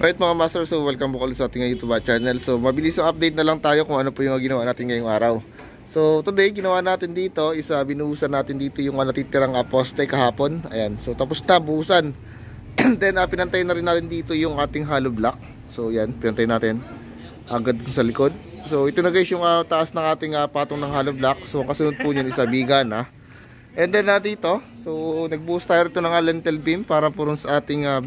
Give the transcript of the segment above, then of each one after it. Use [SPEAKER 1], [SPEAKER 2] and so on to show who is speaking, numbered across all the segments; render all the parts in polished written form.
[SPEAKER 1] Alright mga master, so welcome po ulit sa ating YouTube channel. So mabilis ang update na lang tayo kung ano po yung ginawa natin ngayong araw. So today, ginawa natin dito is binuhusan natin dito yung natitirang poste kahapon. Ayan, so tapos na buhusan. Then pinantay na rin natin dito yung ating hollow block. So yan, pinantay natin agad sa likod. So ito na guys yung taas ng ating patong ng hollow block. So ang kasunod po niyan is bigan ha. And then dito, so nagbuhos tayo rito ng lintel beam para purong sa ating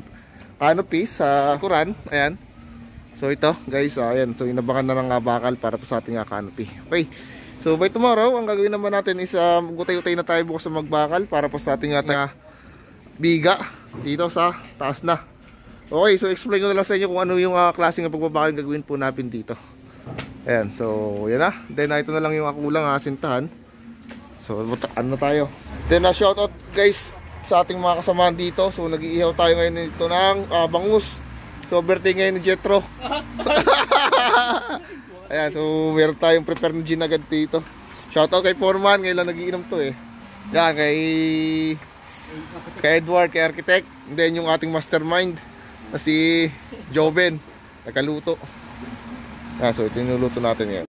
[SPEAKER 1] canopy sa kuran. Ayan. So ito guys, ayan. So inabakan na ng bakal para po sa ating canopy. Okay. So by tomorrow, ang gagawin naman natin is gutay-utay na tayo bukas sa magbakal para po sa ating biga dito sa taas na. Okay, so explain ko na lang sa inyo kung ano yung klaseng pagbabakal gagawin po natin dito. Ayan, so yan na. Then ito na lang yung kulang sintahan. So ano tayo. Then shoutout guys sa ating mga kasamahan dito. So nag-iihaw tayo ngayon dito ng bangus. So birthday ngayon ni Jetro. Ayan, so meron tayong prepare na gin agad dito. Shoutout kay Foreman, ngayon lang nagiinom to eh. Yan, kay Edward, kay Architect. And then yung ating mastermind na si Joven, nakaluto. Yan, so ito yung nuluto natin ngayon.